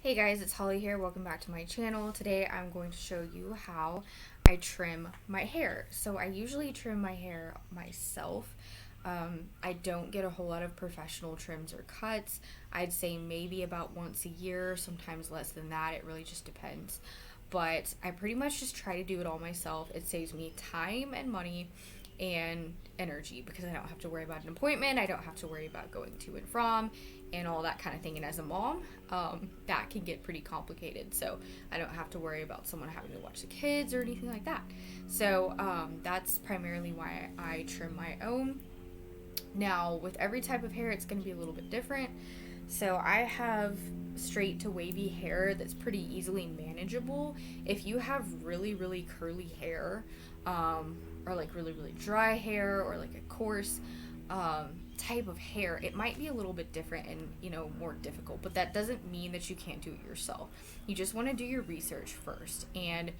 Hey guys, it's Holly here. Welcome back to my channel. Today I'm going to show you how I trim my hair. So I usually trim my hair myself. I don't get a whole lot of professional trims or cuts. I'd say maybe about once a year, sometimes less than that. It really just depends. But I pretty much just try to do it all myself. It saves me time and money and energy because I don't have to worry about an appointment. I don't have to worry about going to and from and all that kind of thing. And as a mom, that can get pretty complicated. So I don't have to worry about someone having to watch the kids or anything like that. So that's primarily why I trim my own. Now, with every type of hair, it's going to be a little bit different. So I have straight to wavy hair that's pretty easily manageable. If you have really, really curly hair, or like really, really dry hair, or like a coarse type of hair, it might be a little bit different and, more difficult. But that doesn't mean that you can't do it yourself. You just want to do your research first. And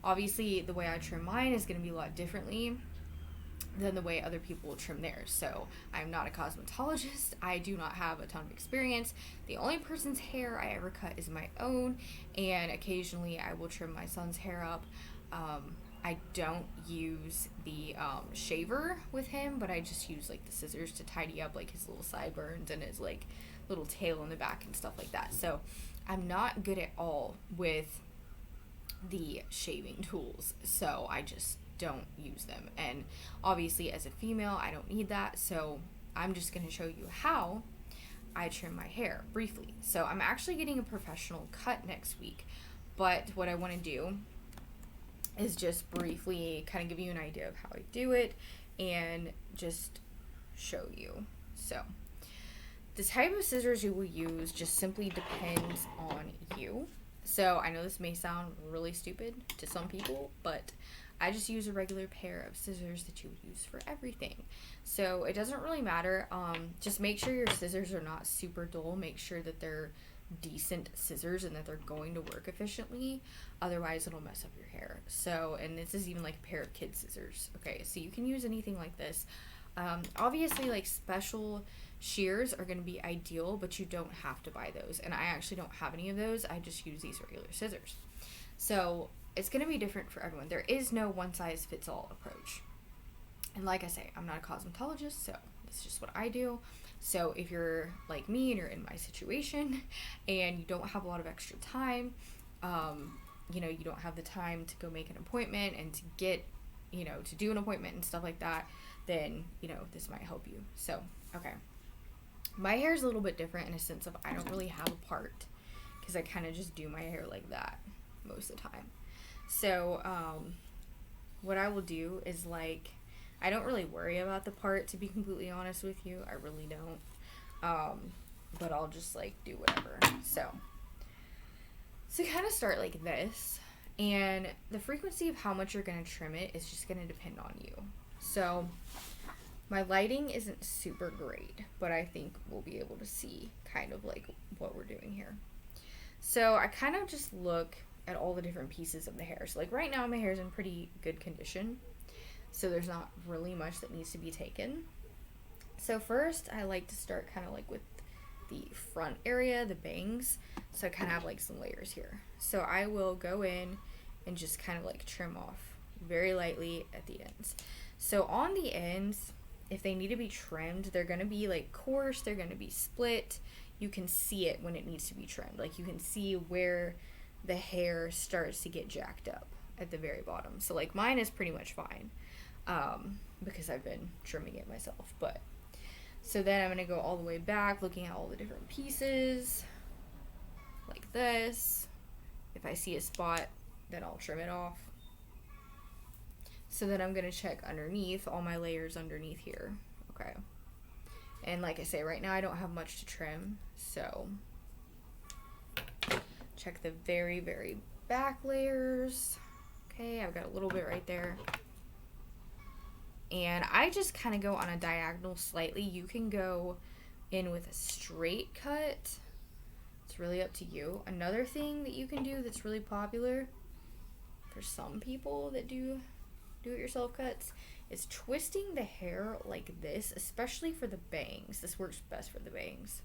obviously, the way I trim mine is going to be a lot differently than the way other people will trim theirs. So I'm not a cosmetologist. I do not have a ton of experience. The only person's hair I ever cut is my own, and occasionally I will trim my son's hair up. I don't use the shaver with him, but I just use like the scissors to tidy up like his little sideburns and his like little tail in the back and stuff like that. So I'm not good at all with the shaving tools, so I just don't use them. And obviously, as a female, I don't need that, so I'm just going to show you how I trim my hair briefly. So I'm actually getting a professional cut next week, but what I want to do is just briefly kind of give you an idea of how I do it and just show you. So the type of scissors you will use just simply depends on you. So I know this may sound really stupid to some people, but I just use a regular pair of scissors that you would use for everything. So it doesn't really matter. Just make sure your scissors are not super dull. Make sure that they're decent scissors and that they're going to work efficiently. Otherwise, it'll mess up your hair. So, and this is even like a pair of kid scissors. Okay, so you can use anything like this. Obviously, like special shears are going to be ideal, but you don't have to buy those. And I actually don't have any of those. I just use these regular scissors. So it's going to be different for everyone. There is no one size fits all approach. And like I say, I'm not a cosmetologist, so it's just what I do. So if you're like me and you're in my situation and you don't have a lot of extra time, you don't have the time to go make an appointment and to get, to do an appointment and stuff like that, then, this might help you. So, okay. My hair is a little bit different in a sense of I don't really have a part because I kind of just do my hair like that most of the time. So, what I will do is I don't really worry about the part, to be completely honest with you. I really don't. But I'll just do whatever. So kind of start like this. And the frequency of how much you're going to trim it is just going to depend on you. So my lighting isn't super great, but I think we'll be able to see kind of what we're doing here. So I kind of just look at all the different pieces of the hair. So right now my hair is in pretty good condition. So there's not really much that needs to be taken. So first I like to start kind of with the front area, the bangs. So I kind of have some layers here. So I will go in and just kind of trim off very lightly at the ends. So on the ends, if they need to be trimmed, they're going to be coarse, they're going to be split. You can see it when it needs to be trimmed. You can see where the hair starts to get jacked up at the very bottom. So mine is pretty much fine because I've been trimming it myself. But so then I'm going to go all the way back looking at all the different pieces like this. If I see a spot, then I'll trim it off. So then I'm going to check underneath, all my layers underneath here. Okay. And like I say, right now I don't have much to trim, so check the very, very back layers. Okay, I've got a little bit right there. And I just kind of go on a diagonal slightly. You can go in with a straight cut. It's really up to you. Another thing that you can do that's really popular for some people that do it-yourself cuts is twisting the hair like this, especially for the bangs. This works best for the bangs,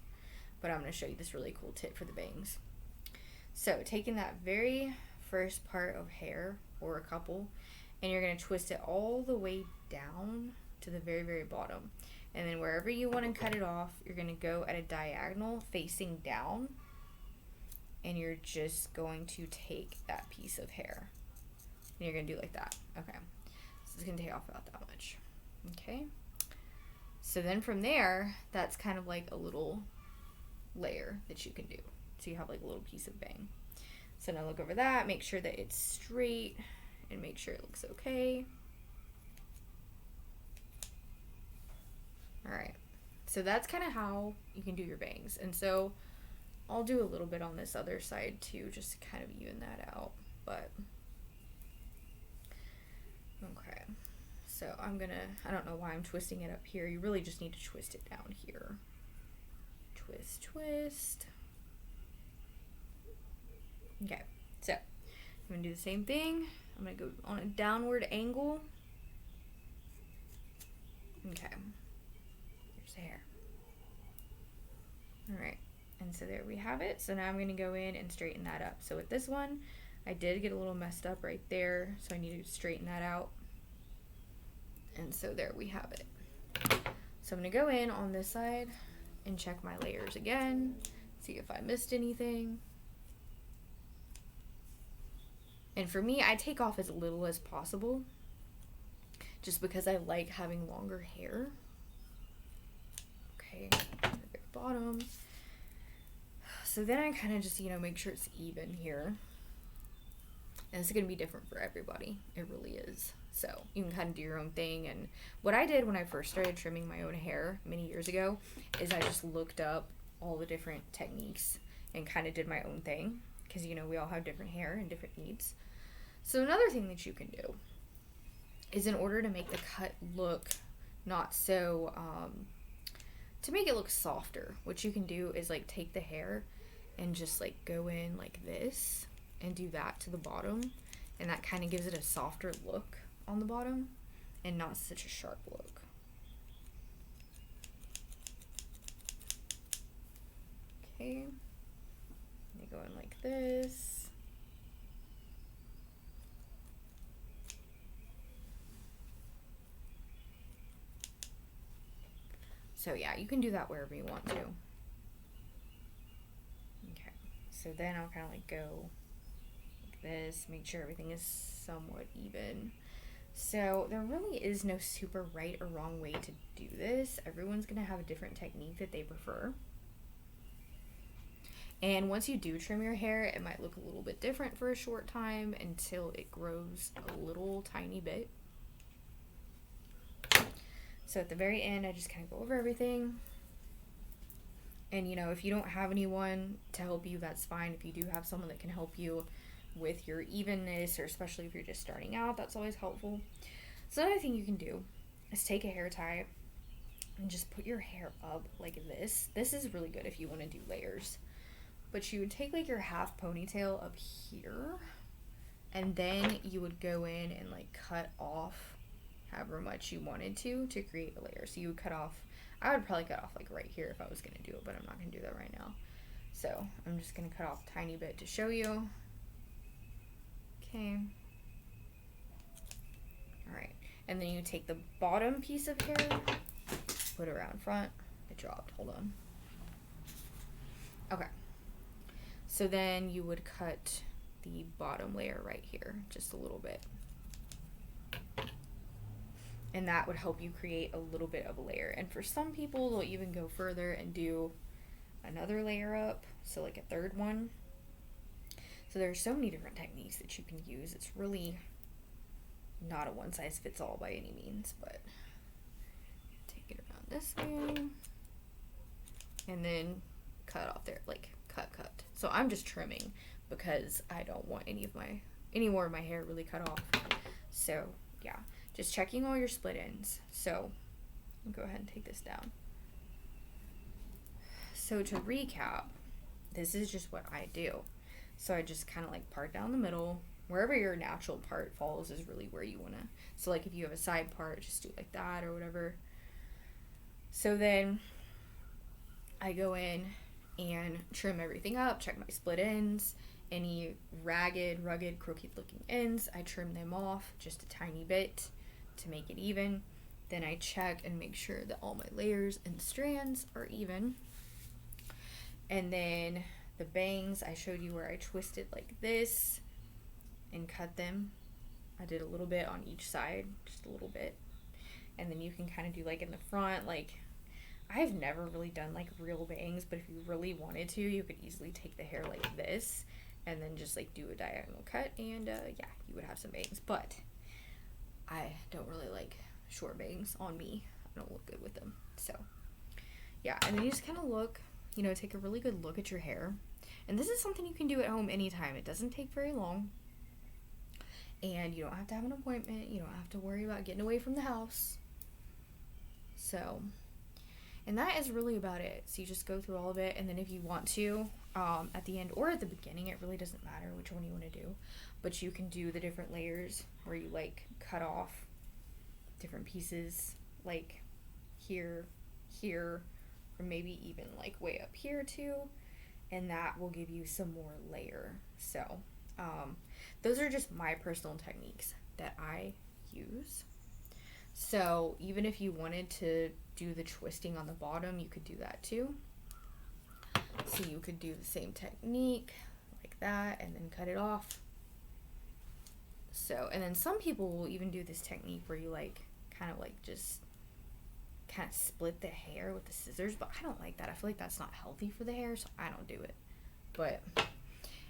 but I'm going to show you this really cool tip for the bangs. So taking that very first part of hair, or a couple, and you're going to twist it all the way down to the very, very bottom. And then wherever you want to cut it off, you're going to go at a diagonal facing down, and you're just going to take that piece of hair. And you're going to do like that. Okay. So it's going to take off about that much. Okay. So then from there, that's kind of like a little layer that you can do. So you have like a little piece of bang. So now look over that, make sure that it's straight, and make sure it looks okay. Alright, so that's kind of how you can do your bangs. And so I'll do a little bit on this other side too, just to kind of even that out. But okay, so I'm gonna, I don't know why I'm twisting it up here. You really just need to twist it down here. Twist, twist. Okay, so I'm gonna do the same thing. I'm gonna go on a downward angle. Okay, here's the hair. All right, and so there we have it. So now I'm gonna go in and straighten that up. So with this one, I did get a little messed up right there, so I need to straighten that out. And so there we have it. So I'm gonna go in on this side and check my layers again, see if I missed anything. And for me, I take off as little as possible, just because I like having longer hair. Okay, the very bottom. So then I kind of just, make sure it's even here. And it's going to be different for everybody. It really is. So you can kind of do your own thing. And what I did when I first started trimming my own hair many years ago is I just looked up all the different techniques and kind of did my own thing. Because, we all have different hair and different needs. So another thing that you can do is, in order to make the cut look not so, to make it look softer, what you can do is like take the hair and just like go in like this and do that to the bottom, and that kind of gives it a softer look on the bottom and not such a sharp look. Okay, you go in like this. So yeah, you can do that wherever you want to. Okay, so then I'll kind of like go like this, make sure everything is somewhat even. So there really is no super right or wrong way to do this. Everyone's gonna have a different technique that they prefer. And once you do trim your hair, it might look a little bit different for a short time until it grows a little tiny bit. So at the very end, I just kind of go over everything. And, if you don't have anyone to help you, that's fine. If you do have someone that can help you with your evenness, or especially if you're just starting out, that's always helpful. So another thing you can do is take a hair tie and just put your hair up like this. This is really good if you want to do layers. But you would take like your half ponytail up here, and then you would go in and like cut off however much you wanted to create a layer. So you would cut off, I would probably cut off like right here if I was going to do it, but I'm not going to do that right now. So I'm just going to cut off a tiny bit to show you. Okay. Alright. And then you take the bottom piece of hair, put it around front. It dropped. Hold on. Okay. So then you would cut the bottom layer right here, just a little bit. And that would help you create a little bit of a layer. And for some people, they'll even go further and do another layer up, so like a third one. So there's so many different techniques that you can use. It's really not a one-size-fits-all by any means, but take it around this way, and then cut off there, like cut. So I'm just trimming because I don't want any more of my hair really cut off. So yeah. Just checking all your split ends. So, I'll go ahead and take this down. So to recap, this is just what I do. So I just kind of like part down the middle. Wherever your natural part falls is really where you want to. So like if you have a side part, just do like that or whatever. So then I go in and trim everything up, check my split ends, Any ragged, rugged, crooked looking ends, I trim them off just a tiny bit to make it even. Then I check and make sure that all my layers and strands are even. And then the bangs, I showed you where I twisted like this and cut them. I did a little bit on each side, just a little bit. And then you can kind of do like in the front, like I've never really done like real bangs, but if you really wanted to, you could easily take the hair like this and then just like do a diagonal cut, and yeah, you would have some bangs. But I don't really like short bangs on me. I don't look good with them. So yeah, and then you just kind of look, you know, take a really good look at your hair. And this is something you can do at home anytime. It doesn't take very long. And you don't have to have an appointment. You don't have to worry about getting away from the house. So, and that is really about it. So you just go through all of it, and then if you want to, at the end or at the beginning, it really doesn't matter which one you want to do, but you can do the different layers where you like cut off different pieces, like here, here, or maybe even like way up here too, and that will give you some more layer. So those are just my personal techniques that I use. So even if you wanted to do the twisting on the bottom, you could do that too. So you could do the same technique like that and then cut it off. So, and then some people will even do this technique where you like kind of like just kind of split the hair with the scissors, but I don't like that. I feel like that's not healthy for the hair, so I don't do it. But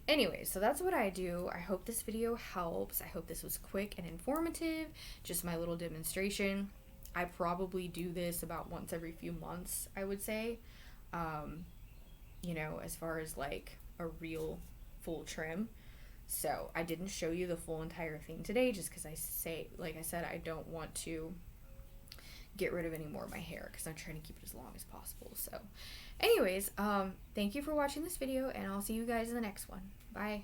anyway, so that's what I do. I hope this video helps. I hope this was quick and informative. Just my little demonstration. I probably do this about once every few months, I would say. You know, as far as like a real full trim. So I didn't show you the full entire thing today just because like I said, I don't want to get rid of any more of my hair because I'm trying to keep it as long as possible. So anyways, thank you for watching this video, and I'll see you guys in the next one. Bye.